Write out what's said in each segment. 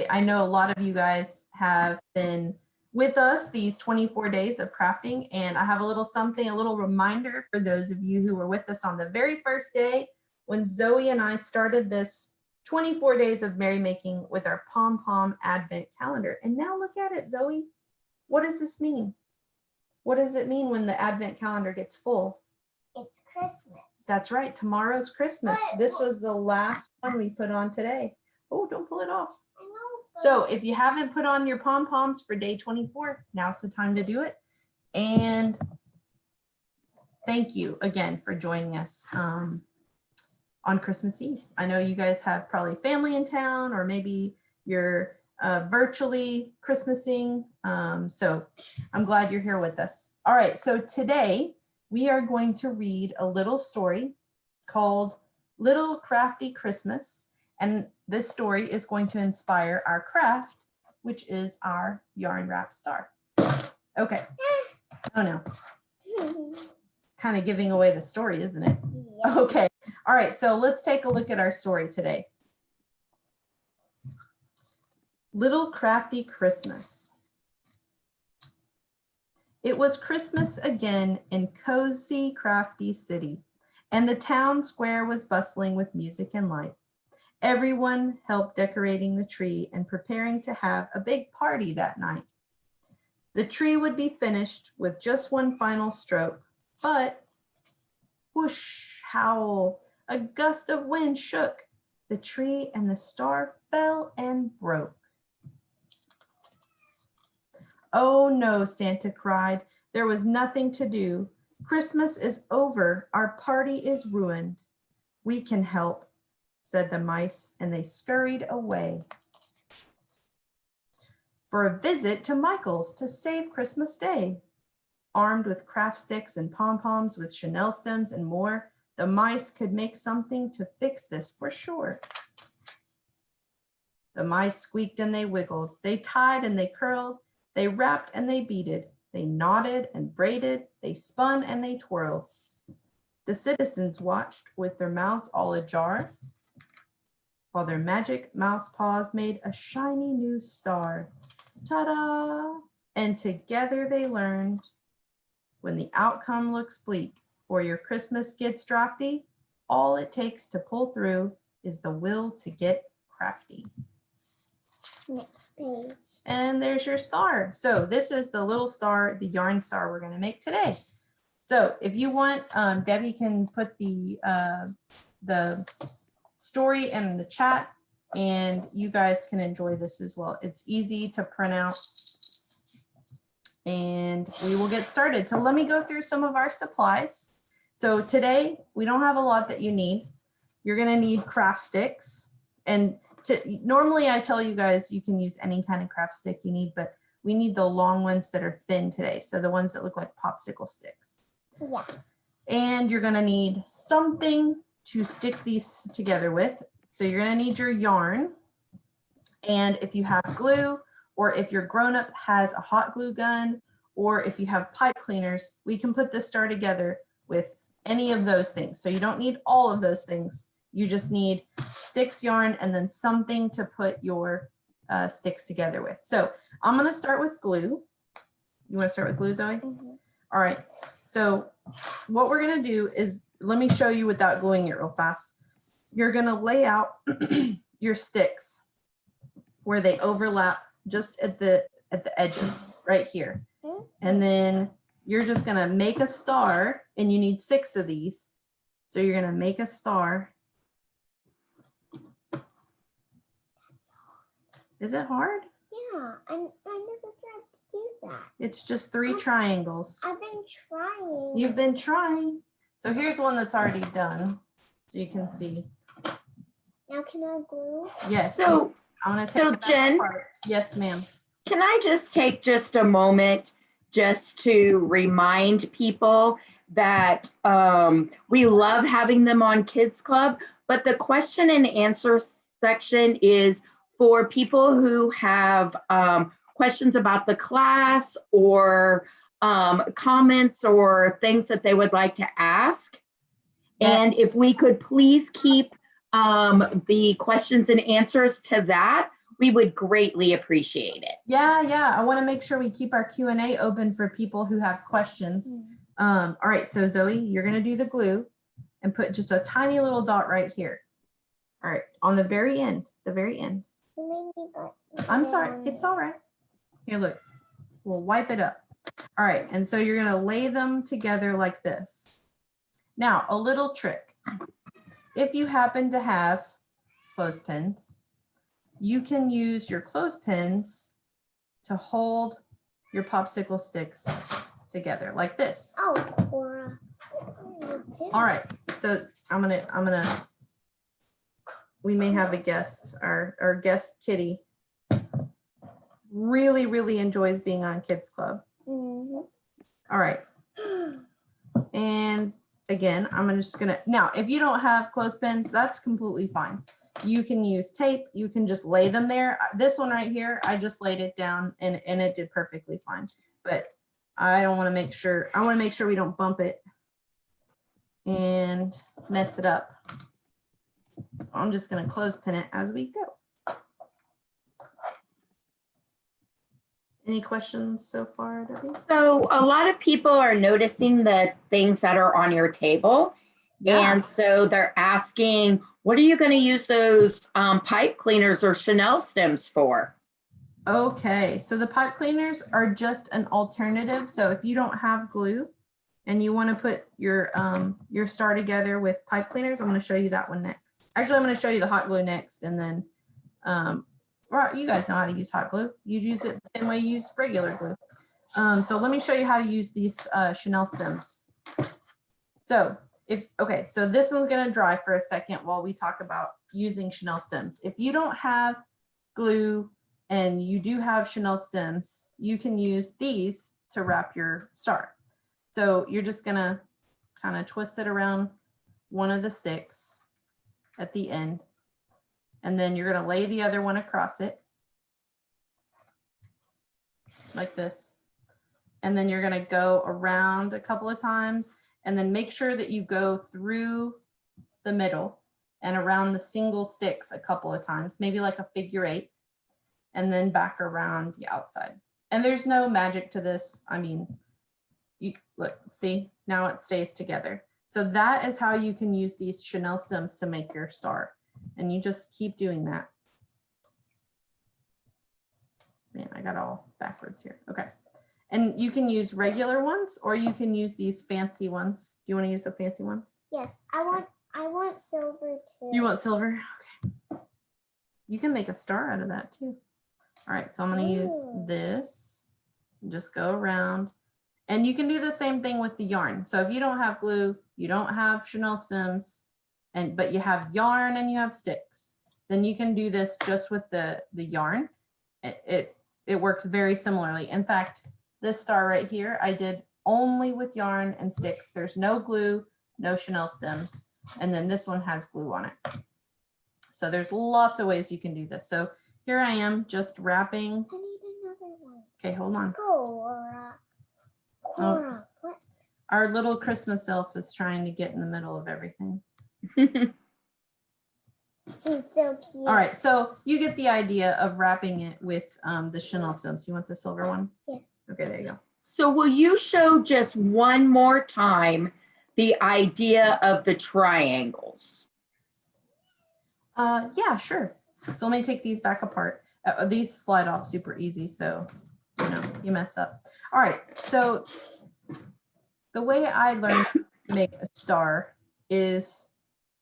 I know a lot of you guys have been with us these 24 days of crafting, and I have a little something, a little reminder for those of you who were with us on the very first day when Zoe and I started this 24 days of merrymaking with our pom-pom advent calendar. And now look at it, Zoe. What does this mean? What does it mean when the advent calendar gets full? It's Christmas. That's right, tomorrow's Christmas. This was the last one we put on today. Oh, don't pull it off. I know. So if you haven't put on your pom-poms for day 24, now's the time to do it. And thank you again for joining us on Christmas Eve. I know you guys have probably family in town, or maybe you're virtually Christmasing. So I'm glad you're here with us. All right, so today we are going to read a little story called Little Crafty Christmas. And this story is going to inspire our craft, which is our yarn wrap star. Okay. Oh no. It's kind of giving away the story, isn't it? Yeah. Okay. All right. So let's take a look at our story today. Little Crafty Christmas. It was Christmas again in cozy, crafty city, and the town square was bustling with music and light. Everyone helped decorating the tree and preparing to have a big party that night. The tree would be finished with just one final stroke, but whoosh, howl, a gust of wind shook. The tree and the star fell and broke. Oh no, Santa cried. There was nothing to do. Christmas is over. Our party is ruined. We can help, said the mice, and they scurried away for a visit to Michael's to save Christmas Day. Armed with craft sticks and pom-poms with chenille stems and more, the mice could make something to fix this for sure. The mice squeaked and they wiggled. They tied and they curled. They wrapped and they beaded. They knotted and braided. They spun and they twirled. The citizens watched with their mouths all ajar, while their magic mouse paws made a shiny new star. Ta-da! And together they learned, when the outcome looks bleak or your Christmas gets drafty, all it takes to pull through is the will to get crafty. Next page. And there's your star. So this is the little star, the yarn star we're going to make today. So if you want, Debbie can put the story in the chat, and you guys can enjoy this as well. It's easy to print out, and we will get started. So let me go through some of our supplies. So today we don't have a lot that you need. You're going to need craft sticks, and normally I tell you guys you can use any kind of craft stick you need, but we need the long ones that are thin today. So the ones that look like popsicle sticks. Yeah. And you're going to need something to stick these together with. So you're going to need your yarn. And if you have glue, or if your grown-up has a hot glue gun, or if you have pipe cleaners, we can put this star together with any of those things. So you don't need all of those things. You just need sticks, yarn, and then something to put your sticks together with. So I'm going to start with glue. You want to start with glue, Zoe? Mm-hmm. All right. So what we're going to do is, let me show you without gluing it real fast. You're going to lay out your sticks where they overlap just at the edges right here. And then you're just going to make a star, and you need 6 of these. So you're going to make a star. Is it hard? Yeah, I never tried to do that. It's just 3 triangles. I've been trying. You've been trying. So here's one that's already done, so you can see. Now can I glue? Yes. So, I'm going to take it back Jen, apart. Yes, ma'am. can I just take just a moment just to remind people that we love having them on Kids Club, but the question and answer section is for people who have questions about the class, or comments or things that they would like to ask. Yes. And if we could please keep the questions and answers to that, we would greatly appreciate it. Yeah. I want to make sure we keep our Q&A open for people who have questions. All right, so Zoe, you're going to do the glue and put just a tiny little dot right here. All right, on the very end, You made me go- I'm get sorry, on it's it. all right. Here, look, we'll wipe it up. All right, and so you're going to lay them together like this. Now, a little trick. If you happen to have clothespins, you can use your clothespins to hold your popsicle sticks together like this. Oh, Cora. All right, so we may have a guest, our guest Kitty really enjoys being on Kids Club. Mhm. All right, and again, now if you don't have clothespins, that's completely fine. You can use tape, you can just lay them there. This one right here, I just laid it down and it did perfectly fine. But I want to make sure we don't bump it and mess it up. I'm just going to clothespin it as we go. Any questions so far, Debbie? So a lot of people are noticing the things that are on your table. Yeah. And so they're asking, what are you going to use those pipe cleaners or Chanel stems for? Okay, so the pipe cleaners are just an alternative. So if you don't have glue and you want to put your star together with pipe cleaners, I'm going to show you that one next. Actually, I'm going to show you the hot glue next, and then well, you guys know how to use hot glue. You use it the same way you use regular glue. So let me show you how to use these Chanel stems. So so this one's going to dry for a second while we talk about using Chanel stems. If you don't have glue and you do have Chanel stems, you can use these to wrap your star. So you're just going to kind of twist it around one of the sticks at the end, and then you're going to lay the other one across it like this. And then you're going to go around a couple of times, and then make sure that you go through the middle and around the single sticks a couple of times, maybe like a figure 8, and then back around the outside. And there's no magic to this. I mean, you look, see, now it stays together. So that is how you can use these Chanel stems to make your star. And you just keep doing that. Man, I got all backwards here. Okay. And you can use regular ones, or you can use these fancy ones. Do you want to use the fancy ones? Yes, I want silver too. You want silver? Okay. You can make a star out of that too. All right, so I'm going to use this. Just go around. And you can do the same thing with the yarn. So if you don't have glue, you don't have Chanel stems, but you have yarn and you have sticks, then you can do this just with the yarn. It works very similarly. In fact, this star right here, I did only with yarn and sticks. There's no glue, no Chanel stems. And then this one has glue on it. So there's lots of ways you can do this. So here I am just wrapping. I need another one. Okay, hold on. Cora. Cora, what? Our little Christmas elf is trying to get in the middle of everything. She's so cute. All right, so you get the idea of wrapping it with the Chanel stems. You want the silver one? Yes. Okay, there you go. So will you show just one more time the idea of the triangles? Yeah, sure. So let me take these back apart. These slide off super easy, so you mess up. All right, so the way I learned to make a star is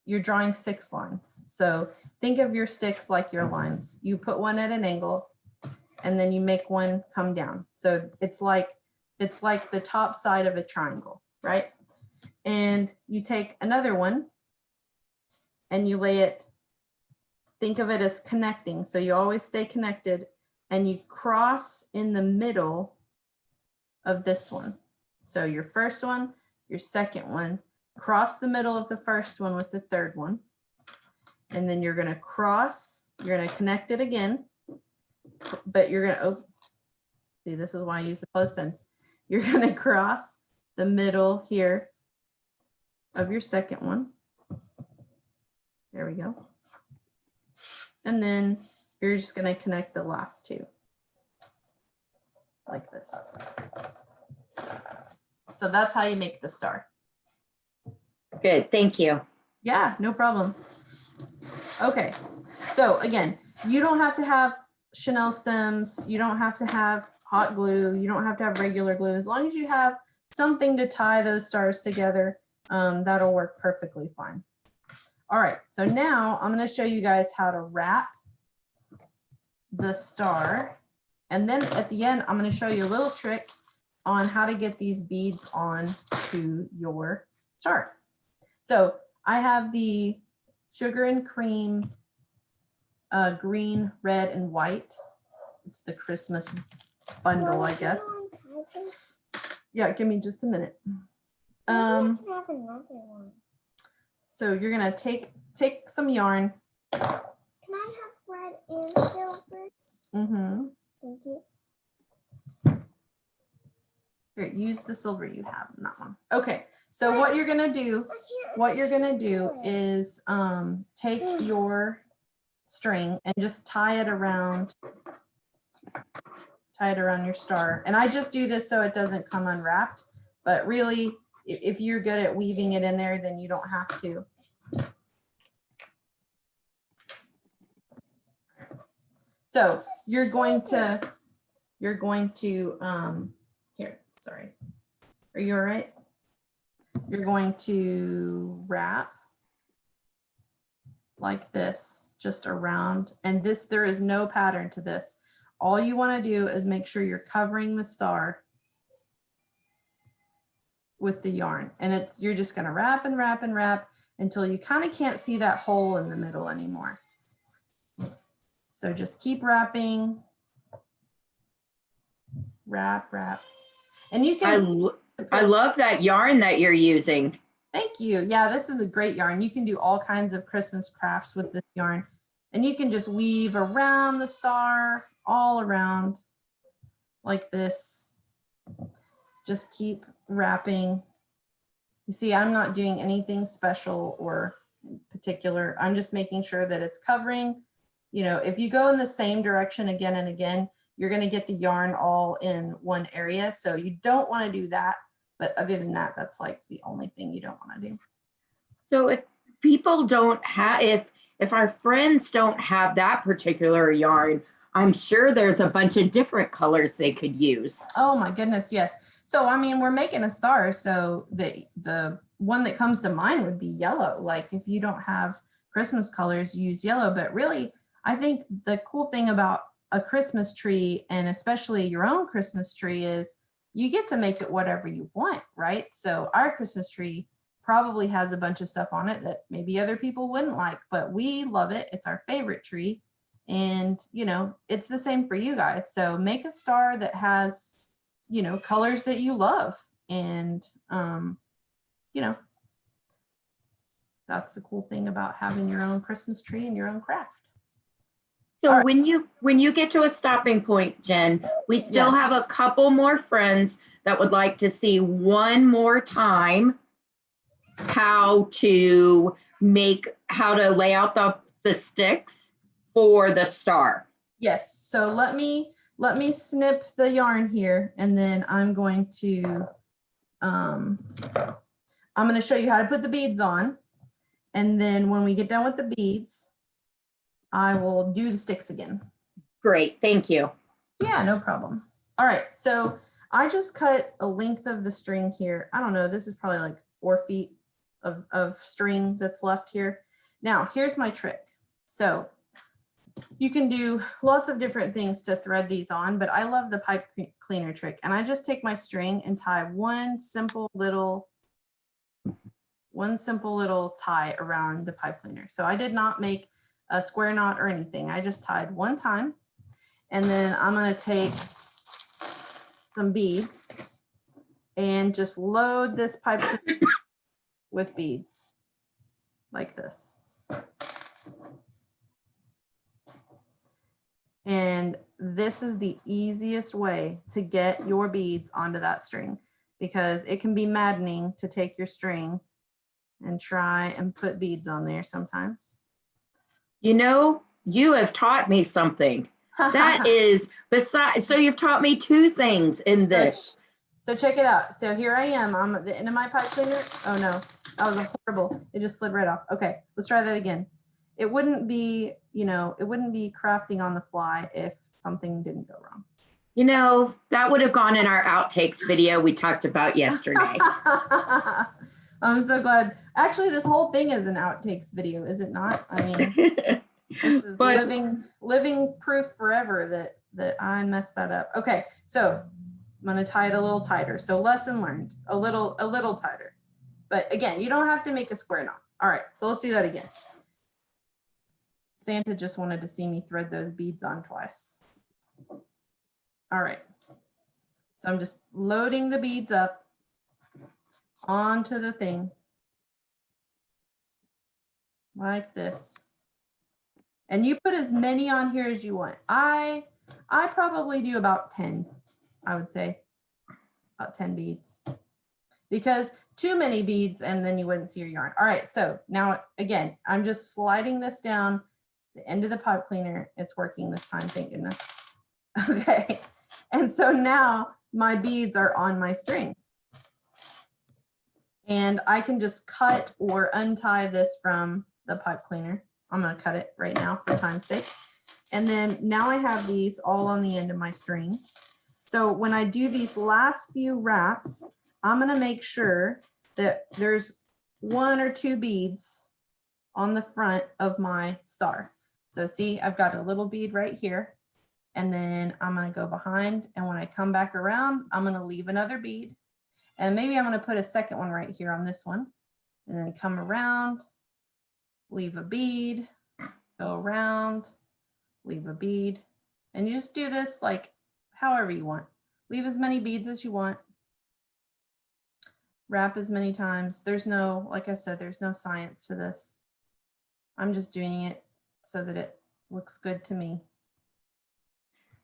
you're drawing 6 lines. So think of your sticks like your lines. You put one at an angle, and then you make one come down. So it's like the top side of a triangle, right? And you take another one and you lay it, think of it as connecting. So you always stay connected, and you cross in the middle of this one. So your first one, your second one, cross the middle of the first one with the third one. And then you're going to cross, you're going to connect it again, but you're going to, see, this is why I use the clothespins. You're going to cross the middle here of your second one. There we go. And then You're just going to connect the last two like this. So that's how you make the star. Good, thank you. Yeah, no problem. Okay, so again, you don't have to have Chanel stems. You don't have to have hot glue. You don't have to have regular glue. As long as you have something to tie those stars together, that'll work perfectly fine. All right, so now I'm going to show you guys how to wrap the star. And then at the end, I'm going to show you a little trick on how to get these beads on to your star. So I have the sugar and cream, green, red, and white. It's the Christmas bundle, I guess. Yeah, give me just a minute. I can have another one. So you're gonna take some yarn. Can I have red and silver? Mm-hmm. Thank you. Here, use the silver you have in that one. Okay, so what you're gonna do is take your string and just tie it around your star. And I just do this so it doesn't come unwrapped, but really if you're good at weaving it in there, then you don't have to. So you're going to here, sorry. Are you all right? You're going to wrap like this, just around, and this, there is no pattern to this. All you want to do is make sure you're covering the star with the yarn, and you're just going to wrap and wrap and wrap until you kind of can't see that hole in the middle anymore. So just keep wrapping, wrap, and you can. I love that yarn that you're using. Thank you. Yeah, this is a great yarn. You can do all kinds of Christmas crafts with this yarn, and you can just weave around the star, all around like this. Just keep wrapping. You see, I'm not doing anything special or particular. I'm just making sure that it's covering. You know, if you go in the same direction again and again, you're going to get the yarn all in one area. So you don't want to do that. But other than that, that's like the only thing you don't want to do. So if people don't have, if our friends don't have that particular yarn, I'm sure there's a bunch of different colors they could use. Oh my goodness, yes. So I mean, we're making a star, so the one that comes to mind would be yellow. Like if you don't have Christmas colors, use yellow. But really, I think the cool thing about a Christmas tree, and especially your own Christmas tree, is you get to make it whatever you want, right? So our Christmas tree probably has a bunch of stuff on it that maybe other people wouldn't like, but we love it. It's our favorite tree. And, you know, it's the same for you guys. So make a star that has, you know, colors that you love. And, you know, that's the cool thing about having your own Christmas tree and your own craft. So All right. when you get to a stopping point, Jen, we still Yes. have a couple more friends that would like to see one more time how to lay out the sticks for the star. Yes. So let me snip the yarn here, and then I'm going to show you how to put the beads on. And then when we get done with the beads, I will do the sticks again. Great, thank you. Yeah, no problem. All right, so I just cut a length of the string here. I don't know, this is probably like 4 feet of string that's left here. Now, here's my trick. So you can do lots of different things to thread these on, but I love the pipe cleaner trick. And I just take my string and tie one simple little tie around the pipe cleaner. So I did not make a square knot or anything. I just tied one time. And then I'm going to take some beads and just load this pipe cleaner with beads like this. And this is the easiest way to get your beads onto that string, because it can be maddening to take your string and try and put beads on there sometimes. You know, You have taught me something. That is besides, so you've taught me 2 things in this. So check it out. So here I am. I'm at the end of my pipe cleaner. Oh no, that was horrible. It just slid right off. Okay, let's try that again. It wouldn't be, you know, it wouldn't be crafting on the fly if something didn't go wrong. You know, that would have gone in our outtakes video we talked about yesterday. I'm so glad. Actually, this whole thing is an outtakes video, is it not? I mean, this is But- living proof forever that I messed that up. Okay, so I'm gonna tie it a little tighter. So lesson learned, a little tighter. But again, you don't have to make a square knot. All right, so let's do that again. Santa just wanted to see me thread those beads on twice. All right, so I'm just loading the beads up onto the thing like this. And you put as many on here as you want. I probably do about 10, I would say, about 10 beads, because too many beads and then you wouldn't see your yarn. All right, so now again, I'm just sliding this down the end of the pipe cleaner. It's working this time, thank goodness. Okay, and so now my beads are on my string. And I can just cut or untie this from the pipe cleaner. I'm gonna cut it right now for time's sake. And then now I have these all on the end of my string. So when I do these last few wraps, I'm gonna make sure that there's 1 or 2 beads on the front of my star. So see, I've got a little bead right here, and then I'm gonna go behind, and when I come back around, I'm gonna leave another bead, and maybe I'm gonna put a second one right here on this one, and then come around, leave a bead, go around, leave a bead, and you just do this like however you want. Leave as many beads as you want. Wrap as many times. There's no, like I said, there's no science to this. I'm just doing it so that it looks good to me.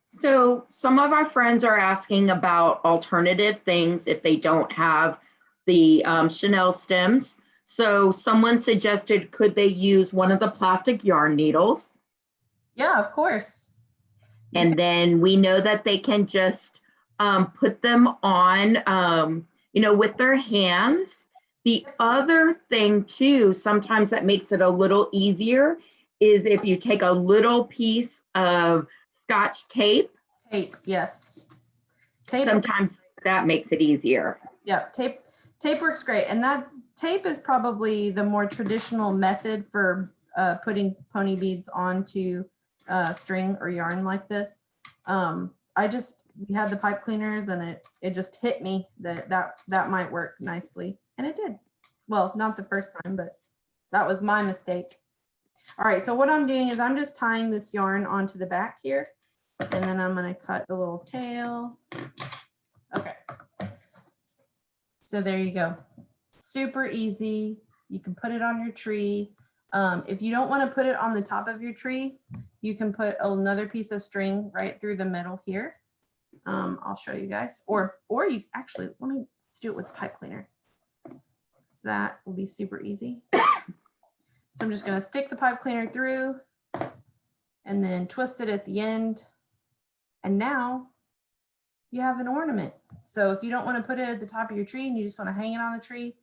So some of our friends are asking about alternative things if they don't have the Chanel stems. So someone suggested, could they use one of the plastic yarn needles? Yeah, of course. And then we know that they can just put them on, you know, with their hands. The other thing too, sometimes that makes it a little easier, is if you take a little piece of Scotch tape. Tape, yes. Tape. Sometimes that makes it easier. Yeah, tape works great. And that tape is probably the more traditional method for putting pony beads onto string or yarn like this. We had the pipe cleaners and it just hit me that might work nicely. And it did. Well, not the first time, but that was my mistake. All right, so what I'm doing is I'm just tying this yarn onto the back here, and then I'm gonna cut the little tail. Okay. So there you go. Super easy. You can put it on your tree. If you don't want to put it on the top of your tree, you can put another piece of string right through the middle here. I'll show you guys. Or you actually, let's do it with the pipe cleaner. That will be super easy. So I'm just going to stick the pipe cleaner through and then twist it at the end. And now you have an ornament. So if you don't want to put it at the top of your tree and you just want to hang it on the tree,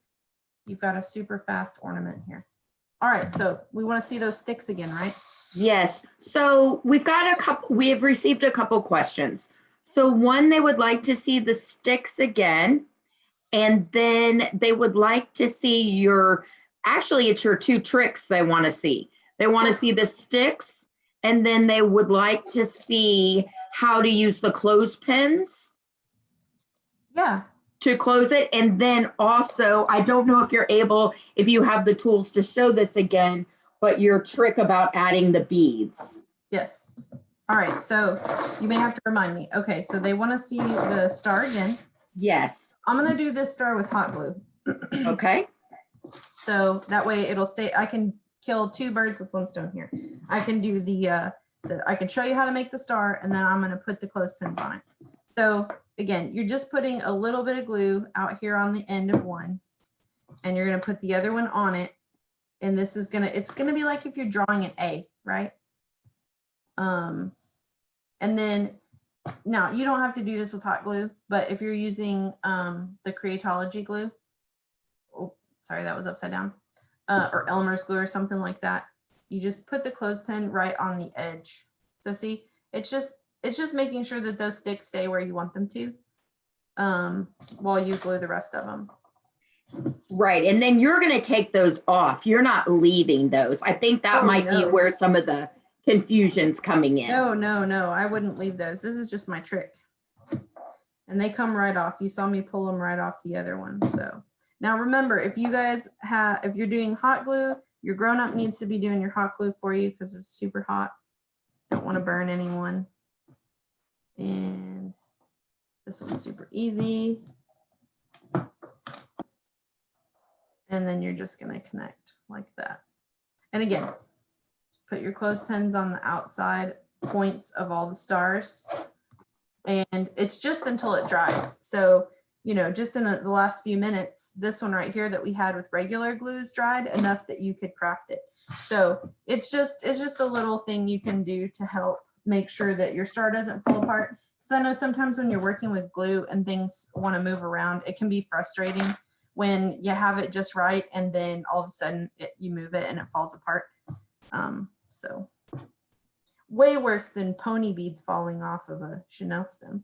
you've got a super fast ornament here. All right, so we want to see those sticks again, right? Yes. So we have received a couple questions. So one, they would like to see the sticks again. And then they would like to see actually it's your 2 tricks they want to see. They want to see the sticks, and then they would like to see how to use the clothespins. Yeah. To close it. And then also, I don't know if you have the tools to show this again, but your trick about adding the beads. Yes. All right, so you may have to remind me. Okay, so they want to see the star again. Yes. I'm going to do this star with hot glue. Okay. So that way it'll stay. I can kill 2 birds with 1 stone here. I can do I can show you how to make the star, and then I'm going to put the clothespins on it. So again, you're just putting a little bit of glue out here on the end of one, and you're going to put the other one on it. And this is it's going to be like if you're drawing an A, right? And then now you don't have to do this with hot glue, but if you're using the Creatology glue, oh, sorry, that was upside down, or Elmer's glue or something like that, you just put the clothespin right on the edge. So see, it's just making sure that those sticks stay where you want them to while you glue the rest of them. Right. And then you're going to take those off. You're not leaving those. I think that Oh, might be no. where some of the confusion's coming in. No, I wouldn't leave those. This is just my trick. And they come right off. You saw me pull them right off the other one. So now remember, if you guys have, if you're doing hot glue, your grown-up needs to be doing your hot glue for you because it's super hot. Don't want to burn anyone. And this one's super easy. And then you're just going to connect like that. And again, put your clothespins on the outside points of all the stars. And it's just until it dries. So, you know, just in the last few minutes, this one right here that we had with regular glues dried enough that you could craft it. So it's just a little thing you can do to help make sure that your star doesn't fall apart. Because I know sometimes when you're working with glue and things want to move around, it can be frustrating when you have it just right and then all of a sudden you move it and it falls apart. So way worse than pony beads falling off of a Chanel stem.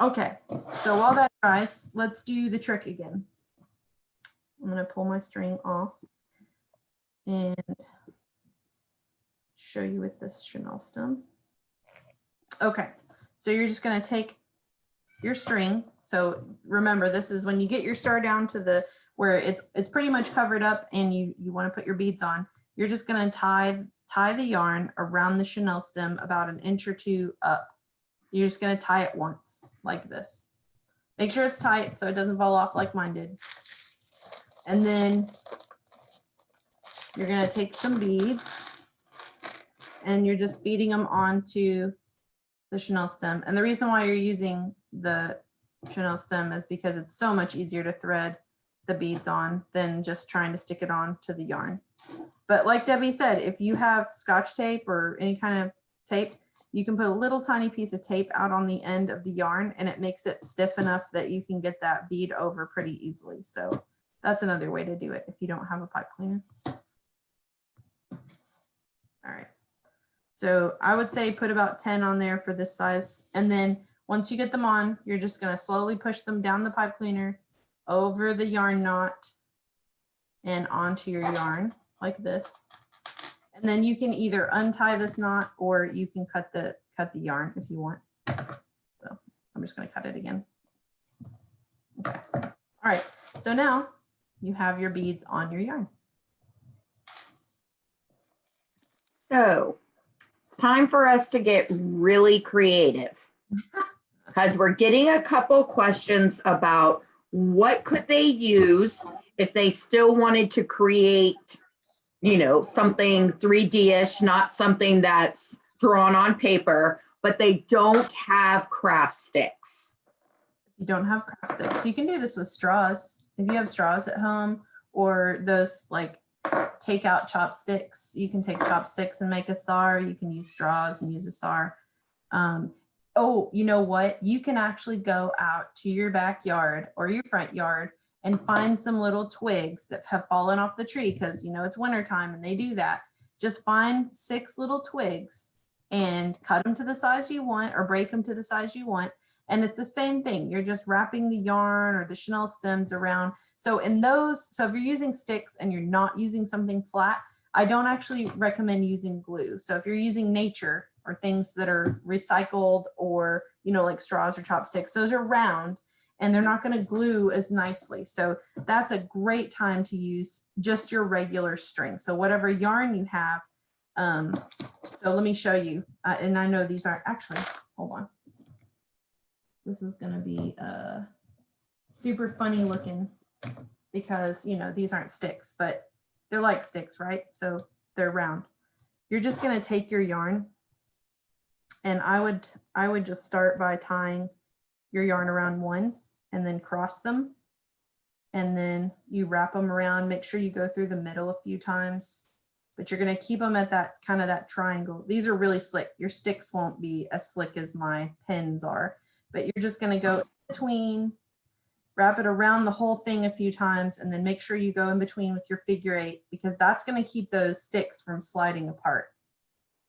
Okay, so while that dries, let's do the trick again. I'm going to pull my string off and show you with this Chanel stem. Okay, so you're just going to take your string. So remember, this is when you get your star down to the where it's pretty much covered up and you want to put your beads on. You're just going to tie the yarn around the Chanel stem about 1 inch or 2 up. You're just going to tie it once like this. Make sure it's tight so it doesn't fall off like mine did. And then you're going to take some beads and you're just feeding them onto the Chanel stem. And the reason why you're using the Chanel stem is because it's so much easier to thread the beads on than just trying to stick it on to the yarn. But like Debbie said, if you have Scotch tape or any kind of tape, you can put a little tiny piece of tape out on the end of the yarn and it makes it stiff enough that you can get that bead over pretty easily. So that's another way to do it if you don't have a pipe cleaner. All right. So I would say put about 10 on there for this size. And then once you get them on, you're just going to slowly push them down the pipe cleaner over the yarn knot and onto your yarn like this. And then you can either untie this knot or you can cut the yarn if you want. So I'm just going to cut it again. Okay. All right. So now you have your beads on your yarn. So time for us to get really creative because we're getting a couple questions about what could they use if they still wanted to create, you know, something 3D-ish, not something that's drawn on paper, but they don't have craft sticks. You don't have craft sticks. You can do this with straws. If you have straws at home or those like takeout chopsticks, you can take chopsticks and make a star. You can use straws and use a star. Oh, you know what? You can actually go out to your backyard or your front yard and find some little twigs that have fallen off the tree because, you know, it's wintertime and they do that. Just find 6 little twigs and cut them to the size you want or break them to the size you want. And it's the same thing. You're just wrapping the yarn or the Chanel stems around. So in those, so if you're using sticks and you're not using something flat, I don't actually recommend using glue. So if you're using nature or things that are recycled or, you know, like straws or chopsticks, those are round and they're not going to glue as nicely. So that's a great time to use just your regular string. So whatever yarn you have. So let me show you. And I know these aren't actually, hold on. This is going to be super funny looking because, you know, these aren't sticks, but they're like sticks, right? So they're round. You're just going to take your yarn and I would just start by tying your yarn around one and then cross them. And then you wrap them around, make sure you go through the middle a few times but you're going to keep them at that kind of that triangle. These are really slick. Your sticks won't be as slick as my pens are, but you're just going to go in between, wrap it around the whole thing a few times, and then make sure you go in between with your figure 8, because that's going to keep those sticks from sliding apart.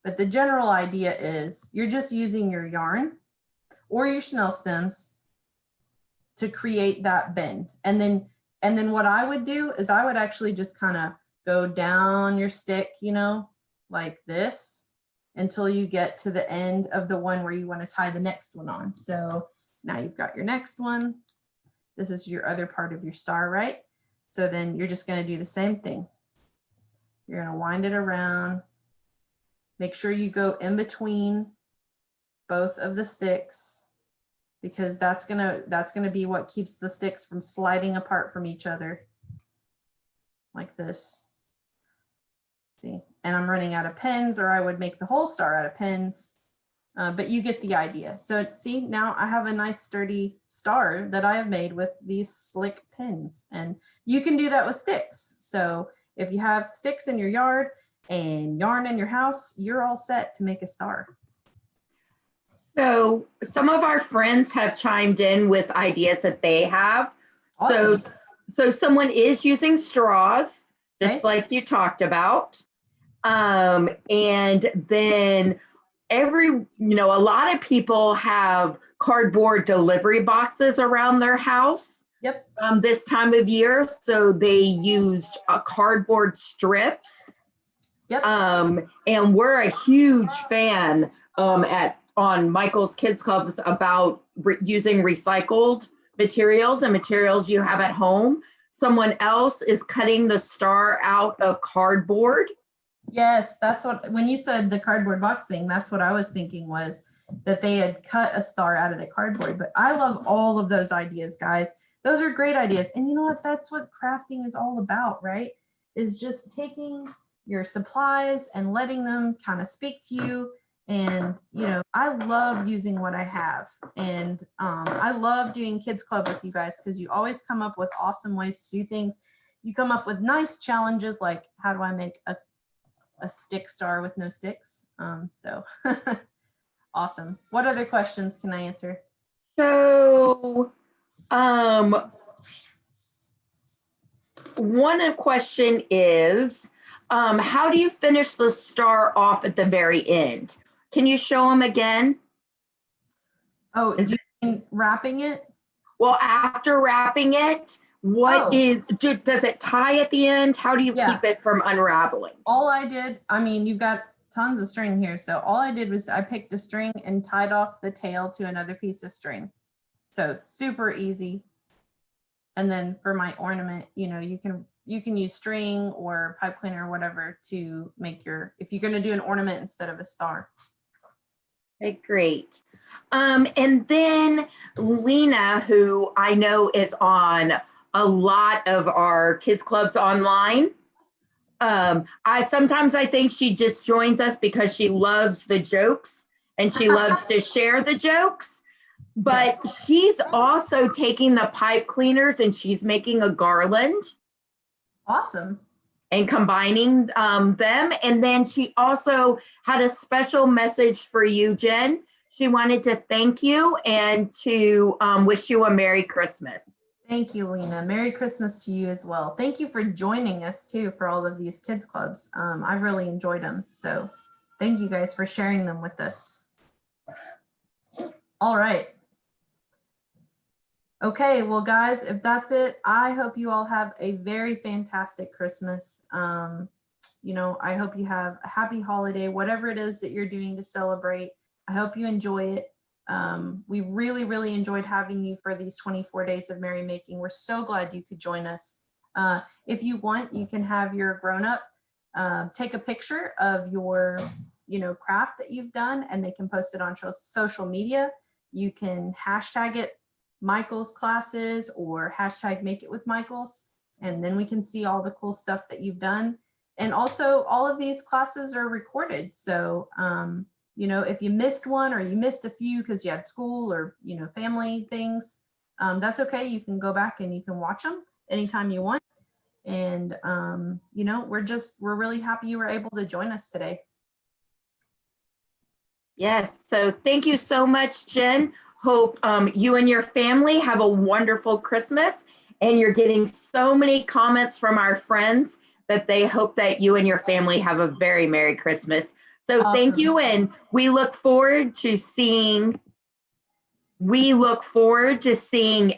But the general idea is you're just using your yarn or your Chanel stems to create that bend. And then what I would do is I would actually just kind of go down your stick, you know, like this, until you get to the end of the one where you want to tie the next one on. So now you've got your next one. This is your other part of your star, right? So then you're just going to do the same thing. You're going to wind it around. Make sure you go in between both of the sticks, because that's gonna be what keeps the sticks from sliding apart from each other, like this. See, and I'm running out of pens, or I would make the whole star out of pens, but you get the idea. So see, now I have a nice sturdy star that I have made with these slick pins, and you can do that with sticks. So if you have sticks in your yard and yarn in your house, you're all set to make a star. So some of our friends have chimed in with ideas that they have. Awesome. So someone is using straws, just Okay. like you talked about. And then a lot of people have cardboard delivery boxes around their house. Yep. This time of year. So they used cardboard strips. Yep. And we're a huge fan on Michael's Kids Clubs about using recycled materials and materials you have at home. Someone else is cutting the star out of cardboard. Yes, that's what, when you said the cardboard box thing, that's what I was thinking, was that they had cut a star out of the cardboard. But I love all of those ideas, guys. Those are great ideas. And you know what? That's what crafting is all about, right? Is just taking your supplies and letting them kind of speak to you. And, you know, I love using what I have. And I love doing Kids Club with you guys, because you always come up with awesome ways to do things. You come up with nice challenges, like how do I make a stick star with no sticks? So awesome. What other questions can I answer? So one question is, how do you finish the star off at the very end? Can you show them again? Oh, do you mean wrapping it? Well, after wrapping it, does it tie at the end? How do you keep it from unraveling? All I did, I mean, you've got tons of string here. So all I did was I picked a string and tied off the tail to another piece of string. So super easy. And then for my ornament, you know, you can use string or pipe cleaner or whatever to make if you're going to do an ornament instead of a star. Okay, great. And then Lena, who I know is on a lot of our Kids Clubs online. Sometimes I think she just joins us because she loves the jokes and she loves to share the jokes. But yes, she's also taking the pipe cleaners and she's making a garland. Awesome. And combining them. And then she also had a special message for you, Jen. She wanted to thank you and to wish you a Merry Christmas. Thank you, Lena. Merry Christmas to you as well. Thank you for joining us too for all of these Kids Clubs. I've really enjoyed them. So thank you guys for sharing them with us. All right. Okay, well, guys, if that's it, I hope you all have a very fantastic Christmas. You know, I hope you have a happy holiday, whatever it is that you're doing to celebrate. I hope you enjoy it. We really, really enjoyed having you for these 24 days of merrymaking. We're so glad you could join us. If you want, you can have your grown-up take a picture of your, you know, craft that you've done, and they can post it on social media. You can hashtag it Michael's classes or hashtag make it with Michael's, and then we can see all the cool stuff that you've done. And also all of these classes are recorded. So, you know, if you missed one or you missed a few because you had school or, you know, family things, that's okay. You can go back and you can watch them anytime you want. And, you know, we're really happy you were able to join us today. Yes, so thank you so much, Jen. Hope you and your family have a wonderful Christmas, and you're getting so many comments from our friends that they hope that you and your family have a very Merry Christmas. So thank Awesome. you, and we look forward to seeing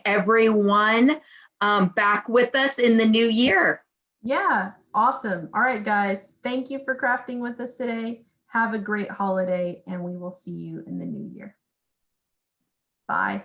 everyone back with us in the new year. Yeah, awesome. All right, guys. Thank you for crafting with us today. Have a great holiday, and we will see you in the new year. Bye.